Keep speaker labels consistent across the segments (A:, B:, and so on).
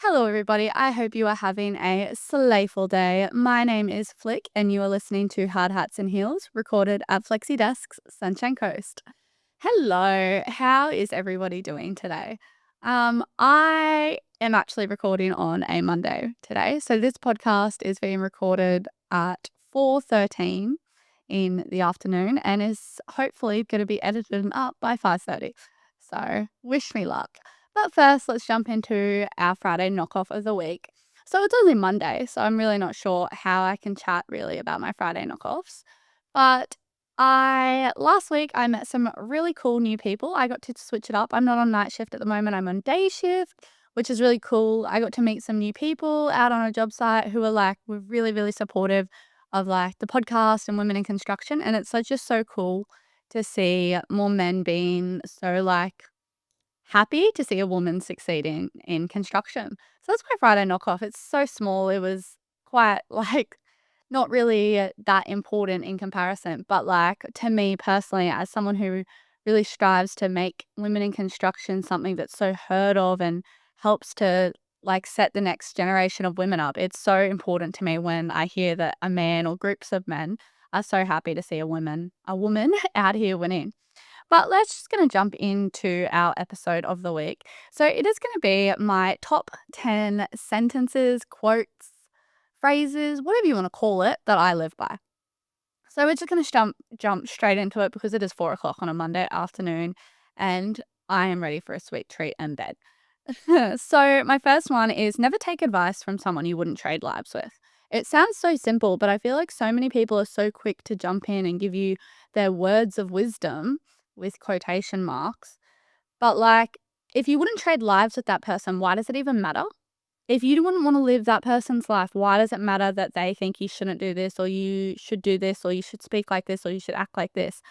A: Hello, everybody. I hope you are having a slayful day. My name is Flick, and you are listening to Hardhats Heels, recorded at Flexi Desks, Sunshine Coast. Hello, how is everybody doing today? I am actually recording on a Monday today, so this podcast is being recorded at 4:13 in the afternoon and is hopefully going to be edited and up by 5:30. So wish me luck. But first, let's jump into our Friday knockoff of the week. So it's only Monday, so I'm really not sure how I can chat really about my Friday knockoffs. But I last week I met some really cool new people. I got to switch it up. I'm not on night shift at the moment. I'm on day shift, which is really cool. I got to meet some new people out on a job site who were really, really supportive of the podcast and women in construction. And it's just so cool to see more men being so happy to see a woman succeeding in construction. So that's my Friday knockoff. It's so small. It was quite not really that important in comparison, but to me personally, as someone who really strives to make women in construction something that's so heard of and helps to set the next generation of women up, it's so important to me when I hear that a man or groups of men are so happy to see a woman out here winning. But let's just going to jump into our episode of the week. So it is going to be my top 10 sentences, quotes, phrases, whatever you want to call it, that I live by. So we're just going to jump straight into it because it is 4 o'clock on a Monday afternoon and I am ready for a sweet treat and bed. So my first one is never take advice from someone you wouldn't trade lives with. It sounds so simple, but I feel like so many people are so quick to jump in and give you their words of wisdom with quotation marks. But if you wouldn't trade lives with that person, why does it even matter? If you wouldn't want to live that person's life, why does it matter that they think you shouldn't do this or you should do this or you should speak like this or you should act like this?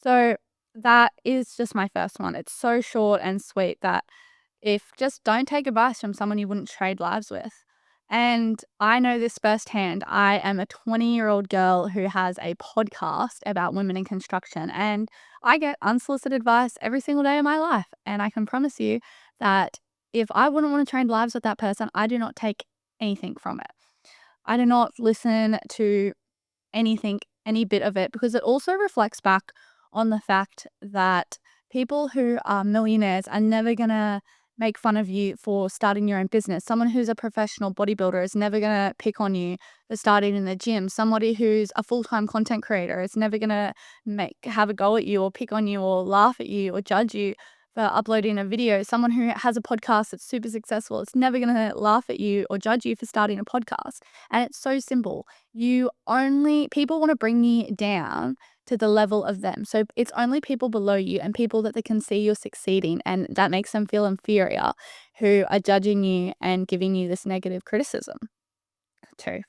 A: So that is just my first one. It's so short and sweet that if just don't take advice from someone you wouldn't trade lives with. And I know this firsthand. I am a 20-year-old girl who has a podcast about women in construction, and I get unsolicited advice every single day of my life. And I can promise you that if I wouldn't want to trade lives with that person, I do not take anything from it. I do not listen to anything, any bit of it, because it also reflects back on the fact that people who are millionaires are never going to make fun of you for starting your own business. Someone who's a professional bodybuilder is never going to pick on you for starting in the gym. Somebody who's a full-time content creator is never going to have a go at you or pick on you or laugh at you or judge you for uploading a video. Someone who has a podcast that's super successful, it's never going to laugh at you or judge you for starting a podcast. And it's so simple. People want to bring you down to the level of them. So it's only people below you and people that they can see you're succeeding and that makes them feel inferior who are judging you and giving you this negative criticism too.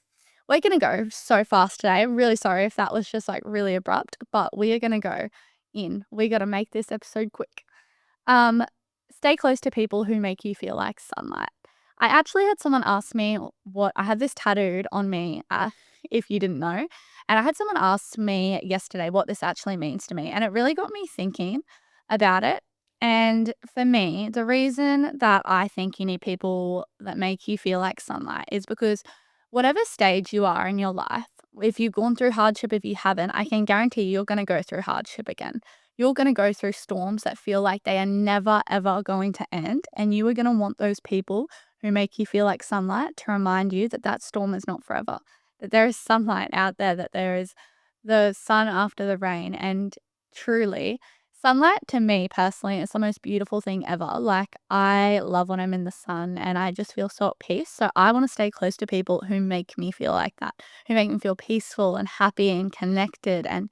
A: We're going to go so fast today. I'm really sorry if that was just really abrupt, but we are going to go in. We got to make this episode quick. Um, Stay close to people who make you feel like sunlight. I actually had someone ask me what I had this tattooed on me, if you didn't know. And I had someone ask me yesterday what this actually means to me. And it really got me thinking about it. And for me, the reason that I think you need people that make you feel like sunlight is because whatever stage you are in your life, if you've gone through hardship, if you haven't, I can guarantee you're going to go through hardship again. You're going to go through storms that feel like they are never, ever going to end. And you are going to want those people who make you feel like sunlight to remind you that that storm is not forever, that there is sunlight out there, that there is the sun after the rain. And truly, sunlight to me personally is the most beautiful thing ever. I love when I'm in the sun and I just feel so at peace. So I want to stay close to people who make me feel like that, who make me feel peaceful and happy and connected and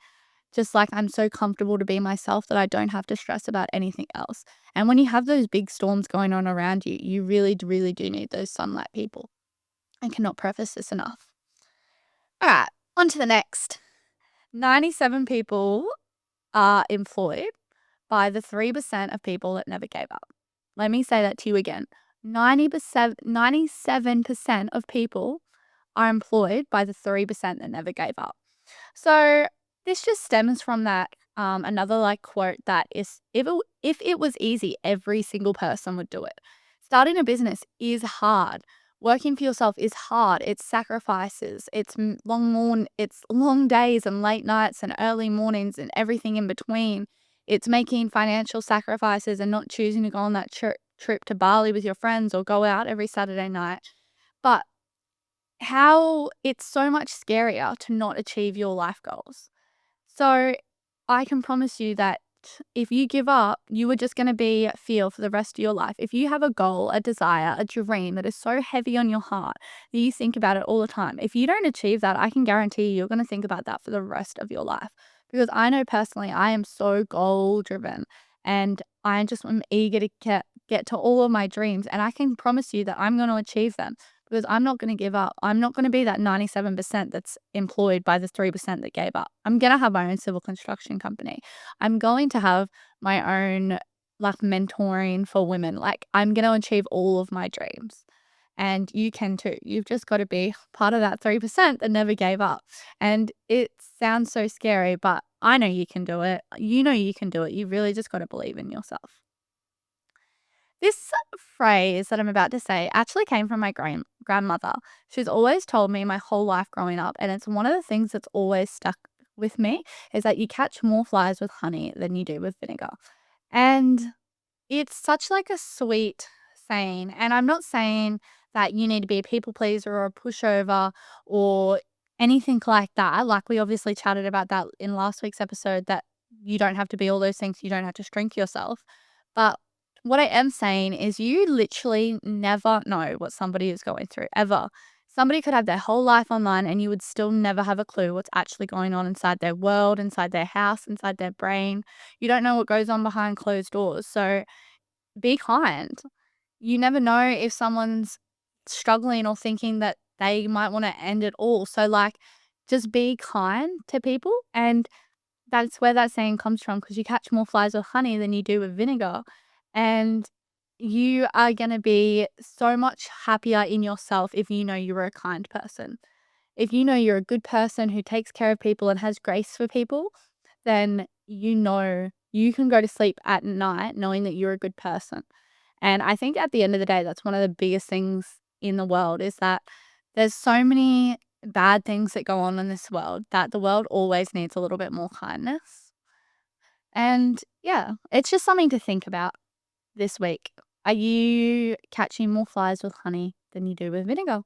A: just I'm so comfortable to be myself that I don't have to stress about anything else. And when you have those big storms going on around you, you really, really do need those sunlight people. I cannot preface this enough. All right, on to the next. 97 people are employed by the 3% of people that never gave up. Let me say that to you again. 97% of people are employed by the 3% that never gave up. So this just stems from that another quote that is if it was easy, every single person would do it. Starting a business is hard. Working for yourself is hard. It's sacrifices. It's long days and late nights and early mornings and everything in between. It's making financial sacrifices and not choosing to go on that trip to Bali with your friends or go out every Saturday night. But how it's so much scarier to not achieve your life goals. So I can promise you that if you give up, you are just going to be feel for the rest of your life. If you have a goal, a desire, a dream that is so heavy on your heart that you think about it all the time, if you don't achieve that, I can guarantee you're going to think about that for the rest of your life. Because I know personally, I am so goal driven and I just am eager to get to all of my dreams. And I can promise you that I'm going to achieve them because I'm not going to give up. I'm not going to be that 97% that's employed by the 3% that gave up. I'm going to have my own civil construction company. I'm going to have my own like mentoring for women. Like I'm going to achieve all of my dreams. And you can too. You've just got to be part of that 3% that never gave up. And it sounds so scary, but I know you can do it. You know you can do it. You really just got to believe in yourself. This phrase that I'm about to say actually came from my grandmother. She's always told me my whole life growing up, and it's one of the things that's always stuck with me is that you catch more flies with honey than you do with vinegar. And it's such like a sweet saying, and I'm not saying that you need to be a people pleaser or a pushover or anything like that. Like we obviously chatted about that in last week's episode that you don't have to be all those things, you don't have to shrink yourself. But what I am saying is you literally never know what somebody is going through ever. Somebody could have their whole life online and you would still never have a clue what's actually going on inside their world, inside their house, inside their brain. You don't know what goes on behind closed doors. So be kind. You never know if someone's struggling or thinking that they might want to end it all. So, like, just be kind to people. And that's where that saying comes from because you catch more flies with honey than you do with vinegar. And you are going to be so much happier in yourself if you know you're a kind person. If you know you're a good person who takes care of people and has grace for people, then you know you can go to sleep at night knowing that you're a good person. And I think at the end of the day, that's one of the biggest things in the world is that there's so many bad things that go on in this world that the world always needs a little bit more kindness. And yeah, it's just something to think about this week. Are you catching more flies with honey than you do with vinegar?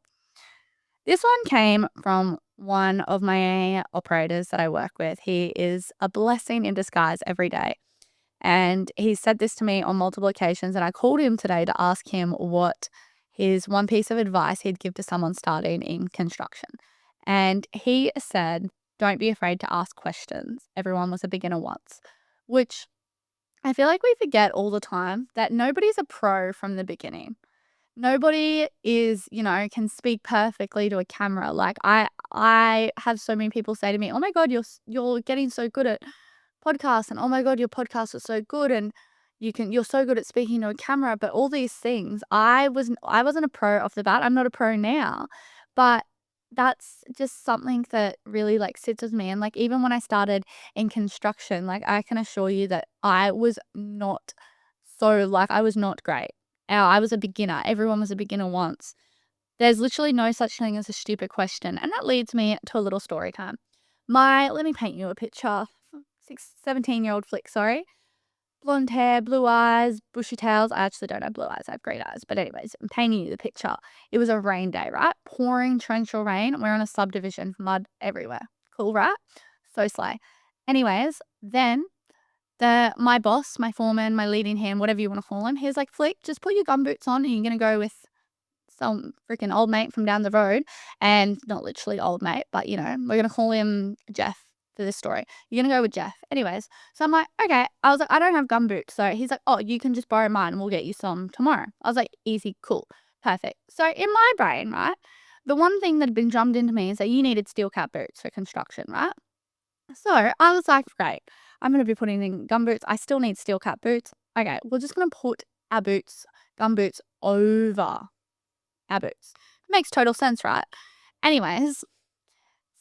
A: This one came from one of my operators that I work with. He is a blessing in disguise every day. And he said this to me on multiple occasions. And I called him today to ask him what his one piece of advice he'd give to someone starting in construction. And he said, don't be afraid to ask questions. Everyone was a beginner once, which I feel like we forget all the time that nobody's a pro from the beginning. Nobody is, can speak perfectly to a camera. Like I have so many people say to me, "Oh my God, you're getting so good at podcasts," and "Oh my God, your podcast is so good," and you're so good at speaking to a camera. But all these things, I wasn't a pro off the bat. I'm not a pro now, but that's just something that really like sits with me. And like even when I started in construction, like I can assure you that I was not I was not great. I was a beginner. Everyone was a beginner once. There's literally no such thing as a stupid question. And that leads me to a little story time. Let me paint you a picture. 17-year-old Flick, sorry. Blonde hair, blue eyes, bushy tails. I actually don't have blue eyes. I have green eyes. But anyways, I'm painting you the picture. It was a rain day, right? Pouring torrential rain. We're on a subdivision, mud everywhere. Cool, right? So slay. Anyways, then my boss, my foreman, my leading hand, whatever you want to call him, he's like, Flick, just put your gumboots on and you're going to go with some freaking old mate from down the road. And not literally old mate, but we're going to call him Jeff for this story. You're going to go with Jeff. Anyways, so I'm like, okay. I was like, I don't have gumboots. So he's like, oh, you can just borrow mine and we'll get you some tomorrow. I was like, easy, cool, perfect. So in my brain, right, the one thing that had been drummed into me is that you needed steel cap boots for construction, right? So I was like, great, I'm going to be putting in gumboots. I still need steel cap boots. Okay, we're just going to put our gumboots over our boots. Makes total sense, right? Anyways,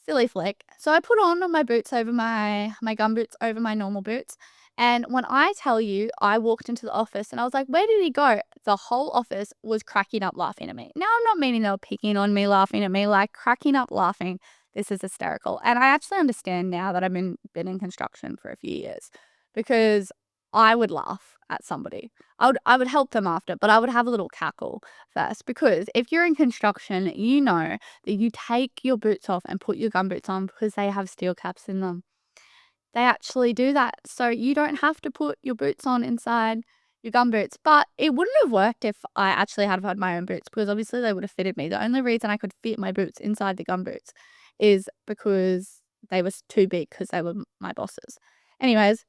A: silly Flick. So I put on my boots over my gumboots over my normal boots. And when I tell you, I walked into the office and I was like, where did he go? the whole office was cracking up laughing at me. Now, I'm not meaning they were picking on me, laughing at me, like cracking up laughing. This is hysterical. And I actually understand now that I've been in construction for a few years, because I would laugh at somebody. I would help them after, but I would have a little cackle first, because if you're in construction, you know that you take your boots off and put your gumboots on because they have steel caps in them. They actually do that. So you don't have to put your boots on inside your gumboots. But it wouldn't have worked if I actually had my own boots, because obviously they would have fitted me. The only reason I could fit my boots inside the gumboots is because they were too big, because they were my bosses. Anyways,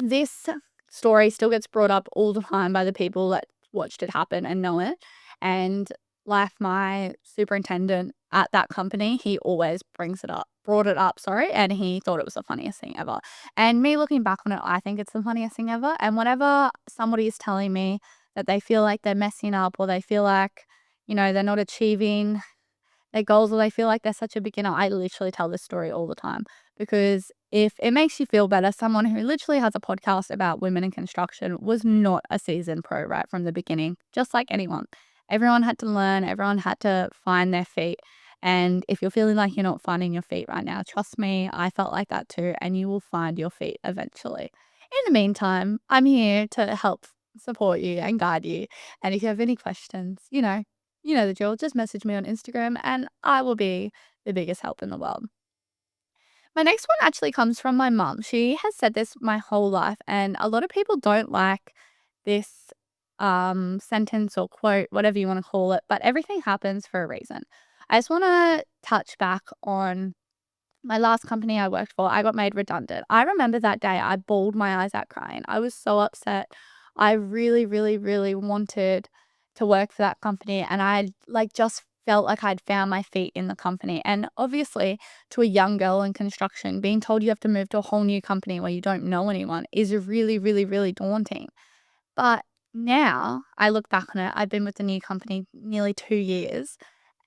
A: this story still gets brought up all the time by the people that watched it happen and know it. And like my superintendent at that company, he always brought it up, sorry, and he thought it was the funniest thing ever. And me looking back on it, I think it's the funniest thing ever. And whenever somebody is telling me that they feel like they're messing up, or they feel like, they're not achieving their goals, or they feel like they're such a beginner, I literally tell this story all the time, because if it makes you feel better, someone who literally has a podcast about women in construction was not a seasoned pro right from the beginning, just like anyone. Everyone had to learn, everyone had to find their feet. And if you're feeling like you're not finding your feet right now, trust me, I felt like that too, and you will find your feet eventually. In the meantime, I'm here to help support you and guide you. And if you have any questions, you know the drill. Just message me on Instagram and I will be the biggest help in the world. My next one actually comes from my mum. She has said this my whole life, and a lot of people don't like this sentence or quote, whatever you want to call it, but everything happens for a reason. I just want to touch back on my last company I worked for. I got made redundant. I remember that day I bawled my eyes out crying. I was so upset. I really, really, really wanted to work for that company, and I like just felt like I'd found my feet in the company. And obviously, to a young girl in construction, being told you have to move to a whole new company where you don't know anyone is really, really, really daunting. But now I look back on it, I've been with the new company nearly 2 years,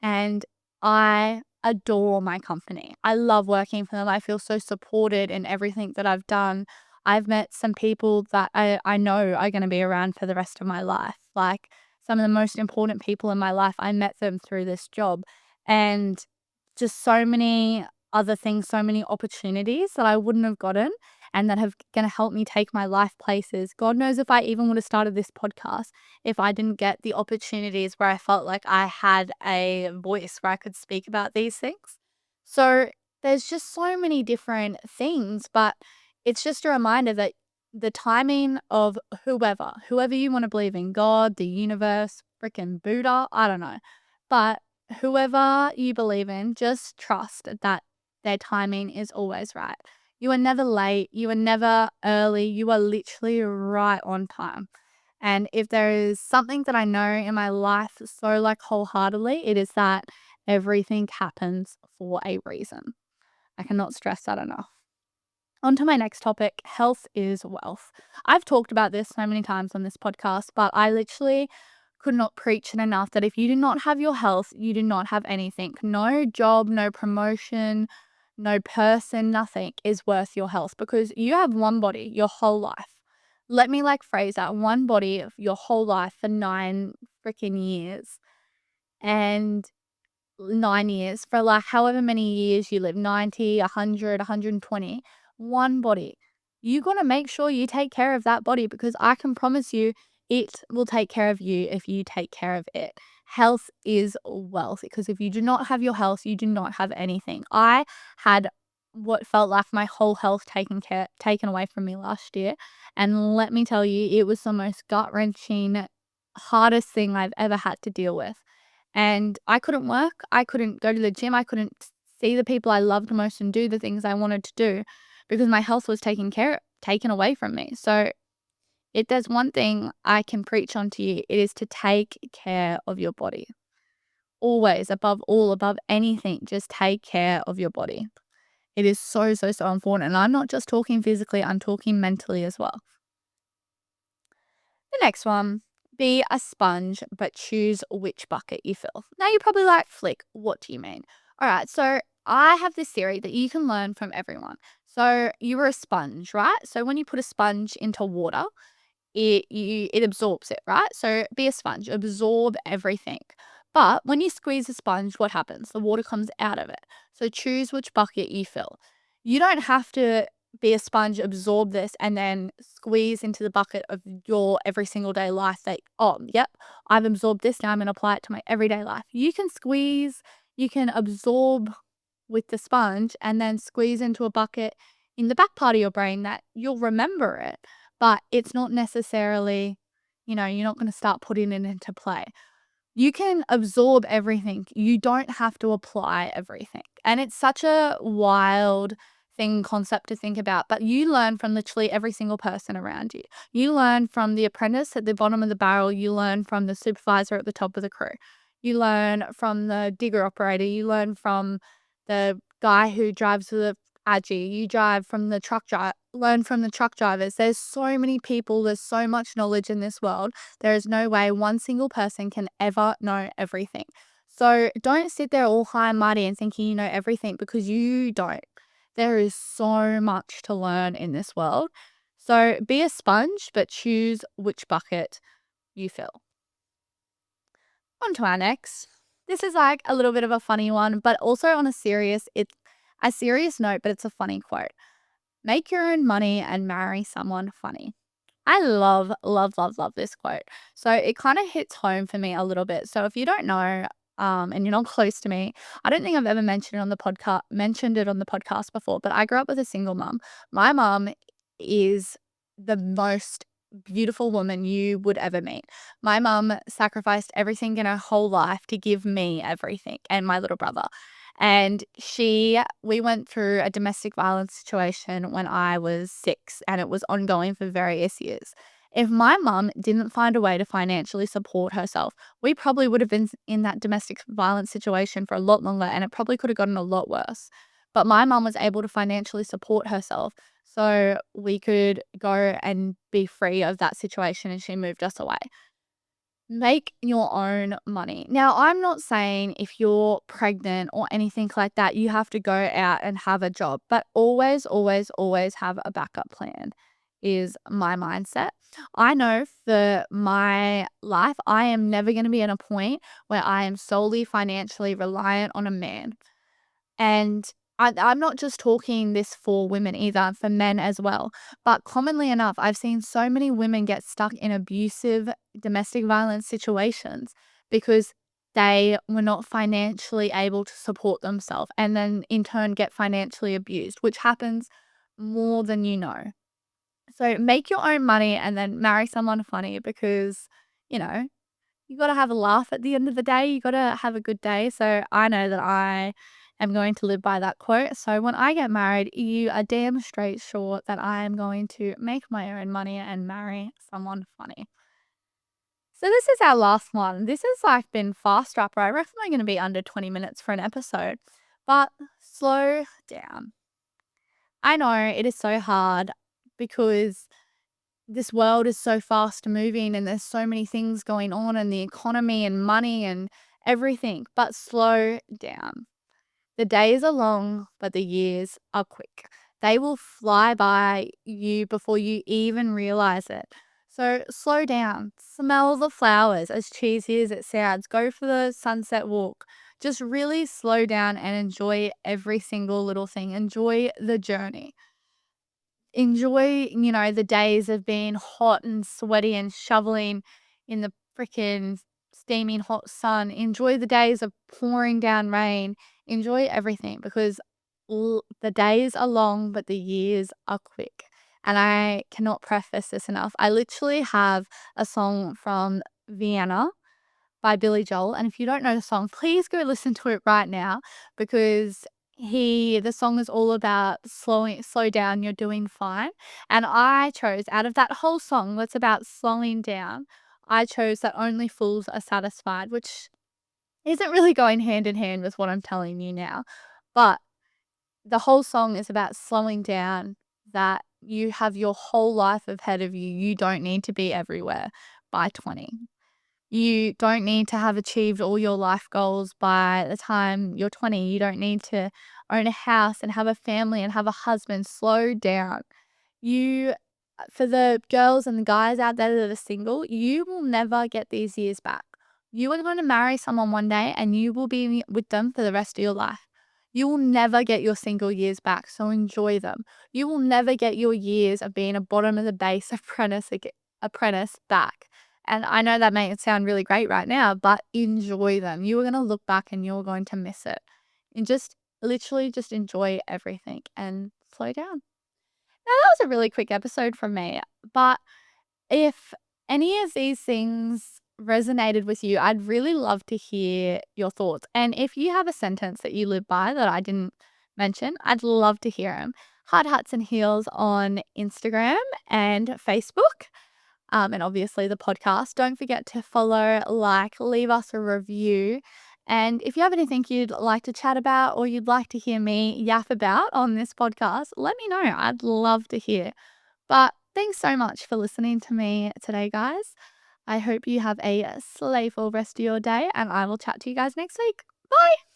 A: and I adore my company. I love working for them. I feel so supported in everything that I've done. I've met some people that I know are going to be around for the rest of my life. Like some of the most important people in my life, I met them through this job. And just so many other things, so many opportunities that I wouldn't have gotten, and that have going to help me take my life places. God knows if I even would have started this podcast if I didn't get the opportunities where I felt like I had a voice where I could speak about these things. So there's just so many different things, but it's just a reminder that the timing of whoever you want to believe in, God, the universe, freaking Buddha, I don't know. But whoever you believe in, just trust that their timing is always right. You are never late. You are never early. You are literally right on time. And if there is something that I know in my life so like wholeheartedly, it is that everything happens for a reason. I cannot stress that enough. On to my next topic, health is wealth. I've talked about this so many times on this podcast, but I literally could not preach it enough that if you do not have your health, you do not have anything. No job, no promotion, no person, nothing is worth your health, because you have one body your whole life. Let me phrase that, one body of your whole life for 9 freaking years. And 9 years, for however many years you live, 90, 100, 120, one body. You got to make sure you take care of that body, because I can promise you it will take care of you if you take care of it. Health is wealth, because if you do not have your health, you do not have anything. I had what felt like my whole health taken away from me last year, and let me tell you, it was the most gut-wrenching, hardest thing I've ever had to deal with. And I couldn't work, I couldn't go to the gym, I couldn't see the people I loved most and do the things I wanted to do, because my health was taken away from me. So if there's one thing I can preach onto you, it is to take care of your body. Always, above all, above anything, just take care of your body. It is so, so, so important. And I'm not just talking physically, I'm talking mentally as well. The next one, be a sponge, but choose which bucket you fill. Now you're probably like, Flick, what do you mean? All right, so I have this theory that you can learn from everyone. So you were a sponge, right? So when you put a sponge into water, it absorbs it, right? So be a sponge, absorb everything. But when you squeeze a sponge, what happens? The water comes out of it. So choose which bucket you fill. You don't have to be a sponge, absorb this, and then squeeze into the bucket of your every single day life that, oh, yep, I've absorbed this. Now I'm going to apply it to my everyday life. You can squeeze, you can absorb with the sponge and then squeeze into a bucket in the back part of your brain that you'll remember it, but it's not necessarily, you're not going to start putting it into play. You can absorb everything. You don't have to apply everything. And it's such a wild concept to think about, but you learn from literally every single person around you. You learn from the apprentice at the bottom of the barrel. You learn from the supervisor at the top of the crew. You learn from the digger operator. You learn from the guy who drives the Aggie. You learn from the truck drivers. There's so many people. There's so much knowledge in this world. There is no way one single person can ever know everything. So don't sit there all high and mighty and thinking you know everything, because you don't. There is so much to learn in this world. So be a sponge, but choose which bucket you fill. On to our next. This is like a little bit of a funny one, but also on it's a serious note, but it's a funny quote. Make your own money and marry someone funny. I love, love, love, love this quote. So it kind of hits home for me a little bit. So if you don't know, and you're not close to me, I don't think I've ever mentioned it on the podcast before, but I grew up with a single mum. My mum is the most beautiful woman you would ever meet. My mum sacrificed everything in her whole life to give me everything and my little brother. And we went through a domestic violence situation when I was 6, and it was ongoing for various years. If my mum didn't find a way to financially support herself, we probably would have been in that domestic violence situation for a lot longer, and it probably could have gotten a lot worse. But my mum was able to financially support herself so we could go and be free of that situation, and she moved us away. Make your own money. Now, I'm not saying if you're pregnant or anything like that, you have to go out and have a job, but always, always, always have a backup plan is my mindset. I know for my life, I am never going to be at a point where I am solely financially reliant on a man. And I'm not just talking this for women either, for men as well. But commonly enough, I've seen so many women get stuck in abusive domestic violence situations because they were not financially able to support themselves, and then in turn get financially abused, which happens more than you know. So make your own money and then marry someone funny, because, you know, you gotta have a laugh at the end of the day. You gotta have a good day. So I know that I am going to live by that quote. So when I get married, you are damn straight sure that I am going to make my own money and marry someone funny. So this is our last one. This has like been fast rapper. I reckon we're gonna be under 20 minutes for an episode. But slow down. I know it is so hard because this world is so fast moving and there's so many things going on in the economy and money and everything, but slow down. The days are long, but the years are quick. They will fly by you before you even realize it. So slow down, smell the flowers, as cheesy as it sounds. Go for the sunset walk. Just really slow down and enjoy every single little thing. Enjoy the journey. Enjoy, the days of being hot and sweaty and shoveling in the freaking steaming hot sun. Enjoy the days of pouring down rain. Enjoy everything, because the days are long, but the years are quick. And I cannot preface this enough. I literally have a song from Vienna by Billy Joel. And if you don't know the song, please go listen to it right now, because the song is all about slow down, you're doing fine. And I chose, out of that whole song that's about slowing down, I chose that only fools are satisfied, which isn't really going hand in hand with what I'm telling you now. But the whole song is about slowing down, that you have your whole life ahead of you. You don't need to be everywhere by 20. You don't need to have achieved all your life goals by the time you're 20. You don't need to own a house and have a family and have a husband. Slow down. You For the girls and the guys out there that are single, you will never get these years back. You are going to marry someone one day and you will be with them for the rest of your life. You will never get your single years back, so enjoy them. You will never get your years of being a bottom of the base apprentice back. And I know that may sound really great right now, but enjoy them. You are going to look back and you're going to miss it. And just literally just enjoy everything and slow down. Now, that was a really quick episode from me, but if any of these things resonated with you, I'd really love to hear your thoughts. And if you have a sentence that you live by that I didn't mention, I'd love to hear them. Hard Hats and Heels on Instagram and Facebook. And obviously the podcast. Don't forget to follow, like, leave us a review. And if you have anything you'd like to chat about or you'd like to hear me yap about on this podcast, let me know. I'd love to hear. But thanks so much for listening to me today, guys. I hope you have a slayful rest of your day, and I will chat to you guys next week. Bye.